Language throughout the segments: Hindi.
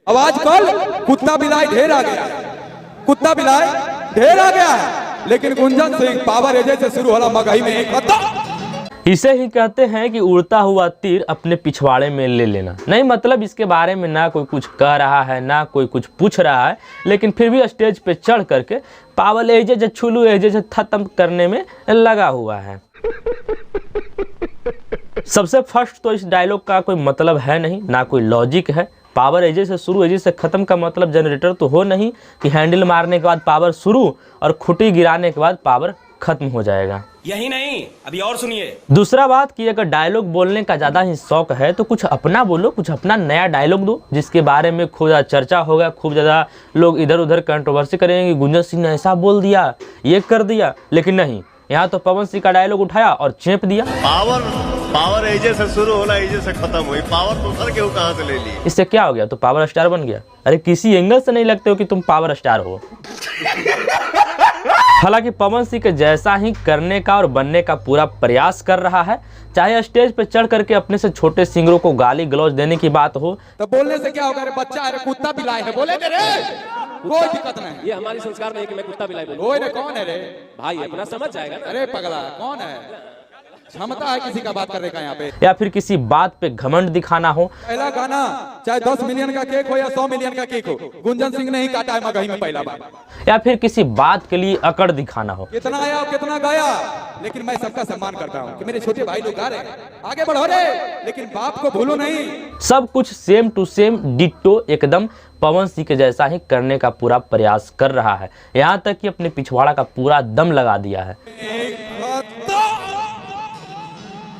अब आजकल कुत्ता बिलाई ढेर आ गया है, कुत्ता बिलाई ढेर आ गया है, लेकिन गुंजन सिंह पावर एजे से शुरू होला मगही में एक इसे ही कहते हैं कि उड़ता हुआ तीर अपने पिछवाड़े में ले लेना। नहीं मतलब इसके बारे में ना कोई कुछ कह रहा है ना कोई कुछ पूछ रहा है, लेकिन फिर भी स्टेज पे चढ़ करके पावर एजे छुलू एजे खत्म करने में लगा हुआ है। सबसे फर्स्ट तो इस डायलॉग का कोई मतलब है नहीं, ना कोई लॉजिक है। पावर एजे से शुरू एजे से खत्म का मतलब जनरेटर तो हो नहीं कि हैंडल मारने के बाद पावर शुरू और खुटी गिराने के बाद पावर खत्म हो जाएगा। यही नहीं, अभी और सुनिए। दूसरा बात कि अगर डायलॉग बोलने का ज़्यादा ही शौक है तो कुछ अपना बोलो, कुछ अपना नया डायलॉग दो जिसके बारे में खूब ज़्यादा चर्चा होगा, खूब ज़्यादा लोग इधर उधर कंट्रोवर्सी करेंगे, गुंजन सिंह ने ऐसा बोल दिया, ये कर दिया। लेकिन नहीं, यहाँ तो पवन सिंह का डायलॉग उठाया और चेप दिया। पावर एजे से शुरू होला एजे से खत्म हुई, पावर दूसर के कहां से ले ली? इससे क्या हो गया? तो पावर स्टार बन गया। अरे किसी एंगल से नहीं लगते हो कि तुम पावर स्टार हो। हालांकि पवन सिंह के जैसा ही करने का और बनने का पूरा प्रयास कर रहा है, चाहे स्टेज पे चढ़ करके अपने से छोटे सिंगरों को गाली गलौज देने की बात हो। तो बोलने से क्या होगा? अरे बच्चा अरे कुत्ता बिलाई है बोले रे, कोई दिक्कत नहीं। ये हमारी संस्कार नहीं कि मैं कुत्ता बिलाई बोलूं। ओए रे कौन है रे भाई अपना समझ जाएगा ना। अरे पगला कौन है? क्षमता है किसी का बात करने का यहाँ पे? या फिर किसी बात पे घमंड दिखाना हो। पहला गाना चाहे 10 मिलियन का केक हो या 100 मिलियन का केक हो, गुंजन सिंह ने ही काटा है मगही में पहला बार। या फिर किसी बात के लिए अकड़ दिखाना हो। कितना आया और कितना गया, लेकिन मैं सबका सम्मान करता हूँ कि मेरे छोटे भाई लोग गा रहे हैं, आगे बढ़ो रे, लेकिन बाप को भूलो नहीं। सब कुछ सेम टू सेम डिट्टो एकदम पवन सिंह के जैसा ही करने का पूरा प्रयास कर रहा है, यहाँ तक कि अपने पिछवाड़ा का पूरा दम लगा दिया है,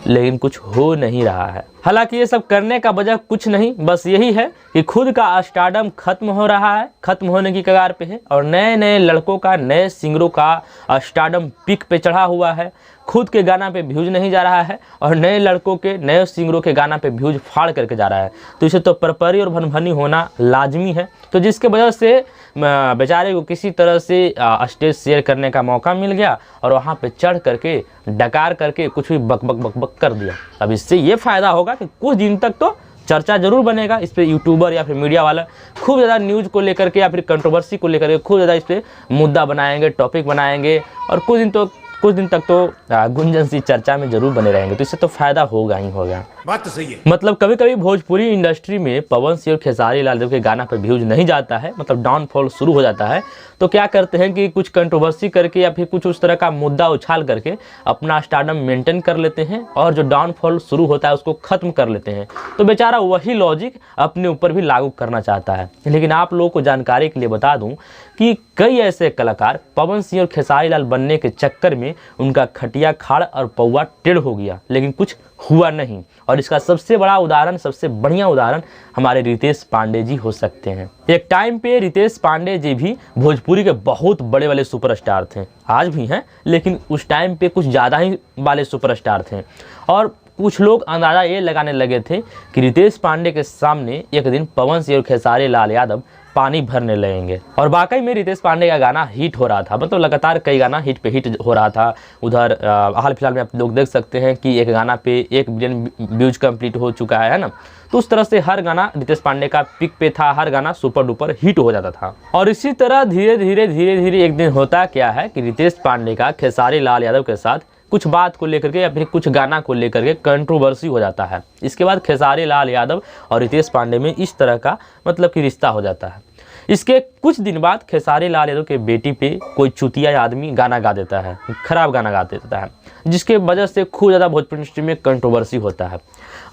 लेकिन कुछ हो नहीं रहा है। हालांकि ये सब करने का वजह कुछ नहीं, बस यही है कि खुद का स्टारडम खत्म हो रहा है, खत्म होने की कगार पे है, और नए नए लड़कों का, नए सिंगरों का स्टारडम पीक पे चढ़ा हुआ है। खुद के गाना पे व्यूज नहीं जा रहा है और नए लड़कों के, नए सिंगरों के गाना पे व्यूज फाड़ करके जा रहा है। तो इसे तो परपरी और भनभनी होना लाजमी है। तो जिसके वजह से बेचारे को किसी तरह से स्टेज शेयर करने का मौका मिल गया और वहाँ पे चढ़ करके डकार करके कुछ भी बक बक बक बक कर दिया। अब इससे ये फ़ायदा होगा कि कुछ दिन तक तो चर्चा जरूर बनेगा, इस पर यूट्यूबर या फिर मीडिया वाला खूब ज़्यादा न्यूज़ को लेकर के या फिर कंट्रोवर्सी को लेकर के खूब ज़्यादा इस पर मुद्दा बनाएंगे, टॉपिक बनाएंगे, और कुछ दिन तक तो गुंजन सिंह चर्चा में जरूर बने रहेंगे। तो इससे तो फायदा होगा ही होगा। बात तो सही है। मतलब कभी कभी भोजपुरी इंडस्ट्री में पवन सिंह और खेसारी लाल के गाना पर व्यूज नहीं जाता है, मतलब डाउनफॉल शुरू हो जाता है, तो क्या करते हैं कि कुछ कंट्रोवर्सी करके या फिर कुछ उस तरह का मुद्दा उछाल करके अपना स्टारडम मेंटेन कर लेते हैं और जो डाउनफॉल शुरू होता है उसको खत्म कर लेते हैं। तो बेचारा वही लॉजिक अपने ऊपर भी लागू करना चाहता है। लेकिन आप लोगों को जानकारी के लिए बता दूं कि कई ऐसे कलाकार पवन सिंह और खेसारी लाल बनने के चक्कर में उनका खटिया खाड़ और पौवा टेढ़ हो गया, लेकिन कुछ हुआ नहीं। और इसका सबसे बड़ा उदाहरण, सबसे बढ़िया उदाहरण हमारे रितेश पांडे जी हो सकते हैं। एक टाइम पे रितेश पांडे जी भी भोजपुरी के बहुत बड़े वाले सुपरस्टार थे, आज भी हैं, लेकिन उस टाइम पे कुछ ज़्यादा ही वाले सुपरस्टार थे। और कुछ लोग अंदाज़ा ये लगाने लगे थे कि रितेश पांडे के सामने एक दिन पवन सिंह और खेसारी लाल यादव पानी भरने लगेंगे। और वाकई में रितेश पांडे का गाना हिट हो रहा था, मतलब लगातार कई गाना हिट पे हिट हो रहा था। उधर हाल फिलहाल में आप लोग देख सकते हैं कि एक गाना पे 1 बिलियन व्यूज कंप्लीट हो चुका है ना। तो उस तरह से हर गाना रितेश पांडे का पिक पे था, हर गाना सुपर डुपर हिट हो जाता था। और इसी तरह धीरे धीरे एक दिन होता क्या है कि रितेश पांडे का खेसारी लाल यादव के साथ कुछ बात को लेकर के या फिर कुछ गाना को लेकर के कंट्रोवर्सी हो जाता है। इसके बाद खेसारी लाल यादव और रितेश पांडे में इस तरह का मतलब कि रिश्ता हो जाता है। इसके कुछ दिन बाद खेसारी लाल यादव के बेटी पे कोई चुतिया आदमी गाना गा देता है, खराब गाना गा देता है, जिसके वजह से खूब ज़्यादा भोजपुरी इंडस्ट्री में कंट्रोवर्सी होता है।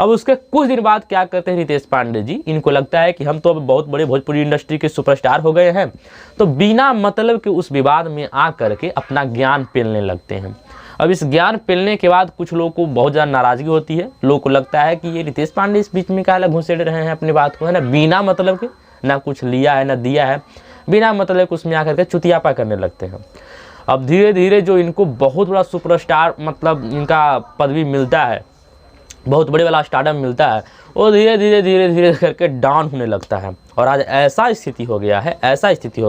अब उसके कुछ दिन बाद क्या करते हैं रितेश पांडे जी, इनको लगता है कि हम तो अब बहुत बड़े भोजपुरी इंडस्ट्री के सुपरस्टार हो गए हैं, तो बिना मतलब के उस विवाद में आ करके अपना ज्ञान पेलने लगते हैं। अब इस ज्ञान पेलने के बाद कुछ लोगों को बहुत ज़्यादा नाराज़गी होती है। लोगों को लगता है कि ये रितेश पांडे इस बीच में क्या घुसेड़ रहे हैं अपनी बात को, है ना, बिना मतलब के, ना कुछ लिया है ना दिया है, बिना मतलब के उसमें आकर के चुतियापा करने लगते हैं। अब धीरे धीरे जो इनको बहुत बड़ा सुपरस्टार मतलब इनका पदवी मिलता है, बहुत बड़े वाला स्टारडम मिलता है, वो धीरे धीरे करके डाउन होने लगता है। और आज ऐसा स्थिति हो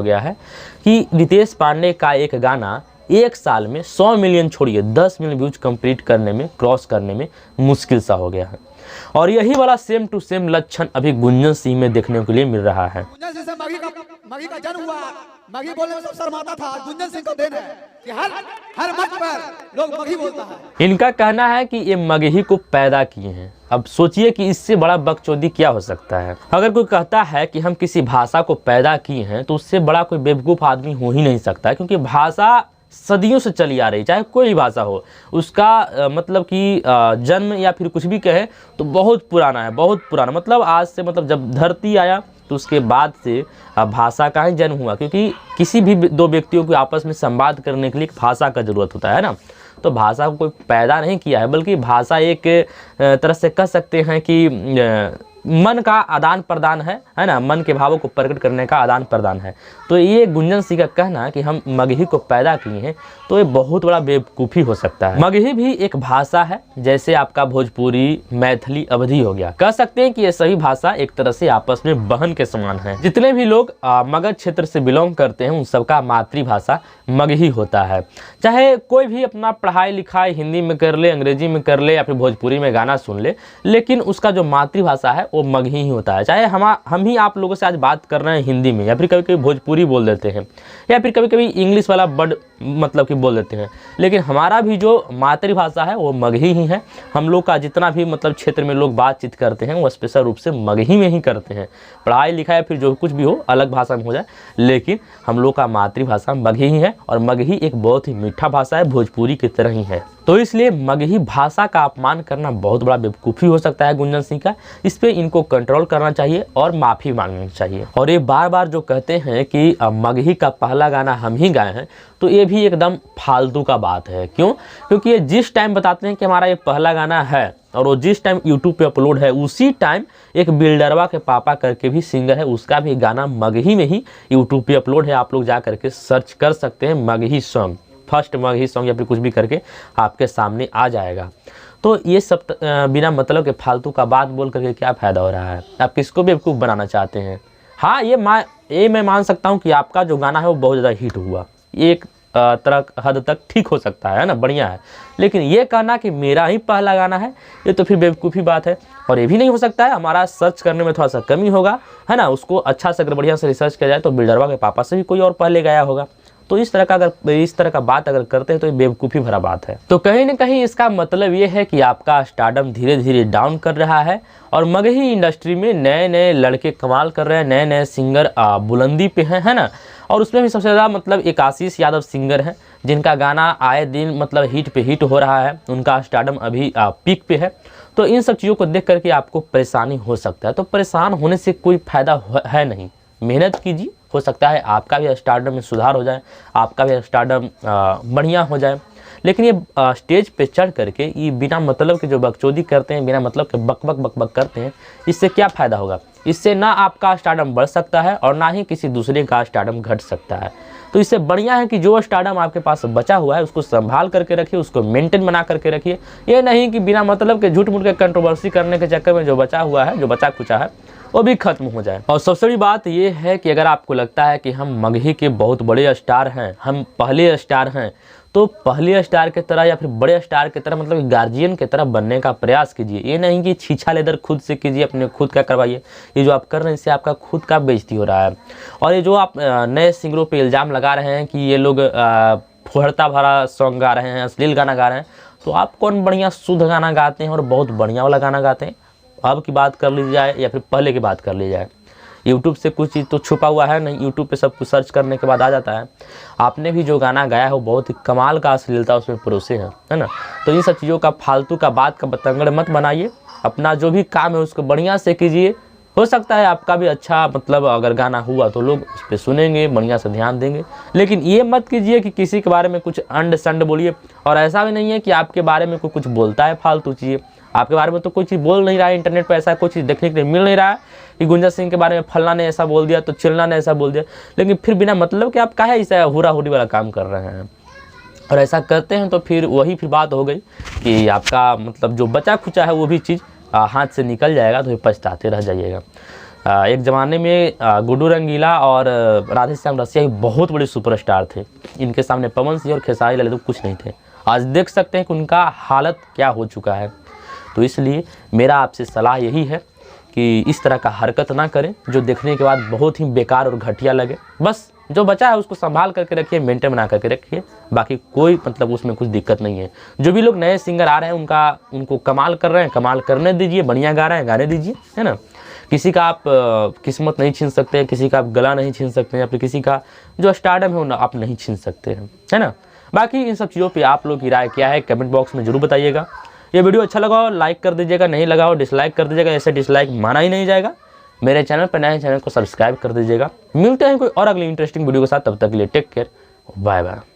गया है कि रितेश पांडे का एक गाना एक साल में 100 मिलियन छोड़िए 10 मिलियन व्यूज कंप्लीट करने में, क्रॉस करने में मुश्किल सा हो गया है। और यही वाला सेम टू सेम लक्षण अभी गुंजन सिंह में देखने के लिए मिल रहा है। गुंजन सिंह से मगही का जन्म हुआ, मगही बोलने में सब शर्माता था। गुंजन सिंह को देन है कि हर मंच पर लोग मगही बोलता है। इनका कहना है कि ये मगही को पैदा किए हैं। अब सोचिए कि इससे बड़ा बकचोदी क्या हो सकता है। अगर कोई कहता है कि हम किसी भाषा को पैदा किए हैं तो उससे बड़ा कोई बेवकूफ़ आदमी हो ही नहीं सकता, क्योंकि भाषा सदियों से चली आ रही, चाहे कोई भी भाषा हो, उसका मतलब कि जन्म या फिर कुछ भी कहे तो बहुत पुराना है, बहुत पुराना। मतलब आज से मतलब जब धरती आया तो उसके बाद से भाषा का ही जन्म हुआ, क्योंकि किसी भी दो व्यक्तियों को आपस में संवाद करने के लिए भाषा का ज़रूरत होता है ना। तो भाषा को कोई पैदा नहीं किया है, बल्कि भाषा एक तरह से कह सकते हैं कि मन का आदान प्रदान है ना, मन के भावों को प्रकट करने का आदान प्रदान है। तो ये गुंजन सिंह का कहना है कि हम मगही को पैदा किए हैं, तो ये बहुत बड़ा बेवकूफ़ी हो सकता है। मगही भी एक भाषा है, जैसे आपका भोजपुरी, मैथिली, अवधी हो गया। कह सकते हैं कि ये सभी भाषा एक तरह से आपस में बहन के समान है। जितने भी लोग मगध क्षेत्र से बिलोंग करते हैं उन सबका मातृभाषा मगही होता है। चाहे कोई भी अपना पढ़ाई लिखाई हिंदी में कर ले, अंग्रेजी में कर ले या फिर भोजपुरी में गाना सुन ले, लेकिन उसका जो मातृभाषा है वो मगही ही होता है। चाहे हम ही आप लोगों से आज बात कर रहे हैं हिंदी में, या फिर कभी कभी भोजपुरी बोल देते हैं, या फिर कभी कभी इंग्लिश वाला वर्ड मतलब कि बोल देते हैं, लेकिन हमारा भी जो मातृभाषा है वो मगही ही है। हम लोग का जितना भी मतलब क्षेत्र में लोग बातचीत करते हैं वो स्पेशल रूप से मगही में ही करते हैं। पढ़ाई लिखाई फिर जो कुछ भी हो अलग भाषा में हो जाए, लेकिन हम लोग का मातृभाषा मगही ही है। और मगही एक बहुत ही मीठा भाषा है, भोजपुरी की तरह ही है। तो इसलिए मगही भाषा का अपमान करना बहुत बड़ा बेवकूफ़ी हो सकता है गुंजन सिंह का। इस पे इनको कंट्रोल करना चाहिए और माफ़ी मांगनी चाहिए। और ये बार बार जो कहते हैं कि मगही का पहला गाना हम ही गाए हैं, तो ये भी एकदम फालतू का बात है। क्यों? क्योंकि ये जिस टाइम बताते हैं कि हमारा ये पहला गाना है और वो जिस टाइम यूट्यूब पे अपलोड है, उसी टाइम एक बिल्डरवा के पापा करके भी सिंगर है, उसका भी गाना मगही में ही यूट्यूब पे अपलोड है। आप लोग जा करके सर्च कर सकते हैं Magahi song, first Magahi song या फिर कुछ भी करके आपके सामने आ जाएगा। तो ये सब बिना मतलब के फालतू का बात बोल करके क्या फ़ायदा हो रहा है? आप किसको बेवकूफ़ बनाना चाहते हैं? हाँ, ये मैं मान सकता हूँ कि आपका जो गाना है वो बहुत ज़्यादा हिट हुआ, एक तरह हद तक ठीक हो सकता है ना, बढ़िया है। लेकिन ये कहना कि मेरा ही पहला गाना है, ये तो फिर बेवकूफ़ी बात है। और ये भी नहीं हो सकता है, हमारा सर्च करने में थोड़ा सा कमी होगा, है ना। उसको अच्छा से अगर बढ़िया से रिसर्च किया जाए तो बिल्डरवा के पापा से भी कोई और पहले गाया होगा। तो इस तरह का बात अगर करते हैं तो ये बेवकूफ़ी भरा बात है। तो कहीं ना कहीं इसका मतलब ये है कि आपका स्टारडम धीरे धीरे डाउन कर रहा है और मगही इंडस्ट्री में नए नए लड़के कमाल कर रहे हैं, नए नए सिंगर बुलंदी पे हैं, है ना। और उसमें भी सबसे ज़्यादा मतलब एक आशीष यादव सिंगर हैं, जिनका गाना आए दिन मतलब हिट पे हिट हो रहा है, उनका स्टारडम अभी पीक पे है। तो इन सब चीज़ों को देख करके आपको परेशानी हो सकता है। तो परेशान होने से कोई फ़ायदा है नहीं, मेहनत कीजिए, हो सकता है आपका भी स्टारडम में सुधार हो जाए, आपका भी स्टारडम बढ़िया हो जाए। लेकिन ये स्टेज पे चढ़ करके ये बिना मतलब के जो बकचोदी करते हैं, बिना मतलब के बक करते हैं, इससे क्या फ़ायदा होगा? इससे ना आपका स्टारडम बढ़ सकता है और ना ही किसी दूसरे का स्टारडम घट सकता है। तो इससे बढ़िया है कि जो स्टारडम आपके पास बचा हुआ है उसको संभाल करके रखिए, उसको मेंटेन बना करके रखिए। ये नहीं कि बिना मतलब के झूठ मूठ के कंट्रोवर्सी करने के चक्कर में जो बचा हुआ है, जो बचा खुचा है, वो भी खत्म हो जाए। और सबसे बड़ी बात ये है कि अगर आपको लगता है कि हम मगही के बहुत बड़े स्टार हैं, हम पहले स्टार हैं, तो पहले स्टार की तरह या फिर बड़े स्टार की तरह मतलब गार्जियन की तरह बनने का प्रयास कीजिए। ये नहीं कि छीछा लेदर खुद से कीजिए, अपने खुद का करवाइए। ये जो आप कर रहे हैं इससे आपका खुद का बेइज्जती हो रहा है। और ये जो आप नए सिंगरों पे इल्ज़ाम लगा रहे हैं कि ये लोग फुहड़ता भरा सॉन्ग गा रहे हैं, अश्लील गाना गा रहे हैं, तो आप कौन बढ़िया शुद्ध गाना गाते हैं और बहुत बढ़िया वाला गाना गाते हैं? अब की बात कर ली जाए या फिर पहले की बात कर ली जाए, यूट्यूब से कुछ चीज़ तो छुपा हुआ है नहीं, यूट्यूब पे सब कुछ सर्च करने के बाद आ जाता है। आपने भी जो गाना गाया है वो बहुत ही कमाल का अश्लीलता उसमें परोसे हैं, है ना। तो इन सब चीज़ों का फालतू का बात का बतंगड़ मत बनाइए, अपना जो भी काम है उसको बढ़िया से कीजिए। हो सकता है आपका भी अच्छा मतलब अगर गाना हुआ तो लोग उस पर सुनेंगे, बढ़िया से ध्यान देंगे। लेकिन ये मत कीजिए कि किसी के बारे में कुछ अंड संड बोलिए। और ऐसा भी नहीं है कि आपके बारे में कोई कुछ बोलता है फालतू चीज़ें, आपके बारे में तो कोई चीज़ बोल नहीं रहा है, इंटरनेट पर ऐसा कोई चीज़ देखने के लिए मिल नहीं रहा है कि गुंजन सिंह के बारे में फलना ने ऐसा बोल दिया तो चिल्ला ने ऐसा बोल दिया, लेकिन फिर बिना मतलब कि आप काहे ऐसा हुरा हुरी वाला काम कर रहे हैं। और ऐसा करते हैं तो फिर वही फिर बात हो गई कि आपका मतलब जो बचा खुचा है वो भी चीज़ हाथ से निकल जाएगा, तो पछताते रह जाइएगा। एक ज़माने में गुड्डू रंगीला और राधेश्याम रसिया बहुत बड़े सुपरस्टार थे, इनके सामने पवन सिंह और खेसारी लाल यादव कुछ नहीं थे। आज देख सकते हैं कि उनका हालत क्या हो चुका है। तो तो इसलिए मेरा आपसे सलाह यही है कि इस तरह का हरकत ना करें जो देखने के बाद बहुत ही बेकार और घटिया लगे। बस जो बचा है उसको संभाल करके रखिए, मेंटेन बना करके रखिए, बाकी कोई मतलब उसमें कुछ दिक्कत नहीं है। जो भी लोग नए सिंगर आ रहे हैं उनको कमाल कर रहे हैं, कमाल करने दीजिए, बढ़िया गा रहे हैं गाने दीजिए, है ना। किसी का आप किस्मत नहीं छीन सकते हैं, किसी का आप गला नहीं छीन सकते हैं, या फिर किसी का जो स्टारडम है वो आप नहीं छीन सकते हैं, है ना। बाकी इन सब चीज़ों पे आप लोग की राय क्या है कमेंट बॉक्स में जरूर बताइएगा। ये वीडियो अच्छा लगा हो लाइक कर दीजिएगा, नहीं लगा हो डिसलाइक कर दीजिएगा, ऐसे डिसलाइक माना ही नहीं जाएगा। मेरे चैनल पर नए चैनल को सब्सक्राइब कर दीजिएगा। मिलते हैं कोई और अगली इंटरेस्टिंग वीडियो के साथ, तब तक के लिए टेक केयर, बाय बाय।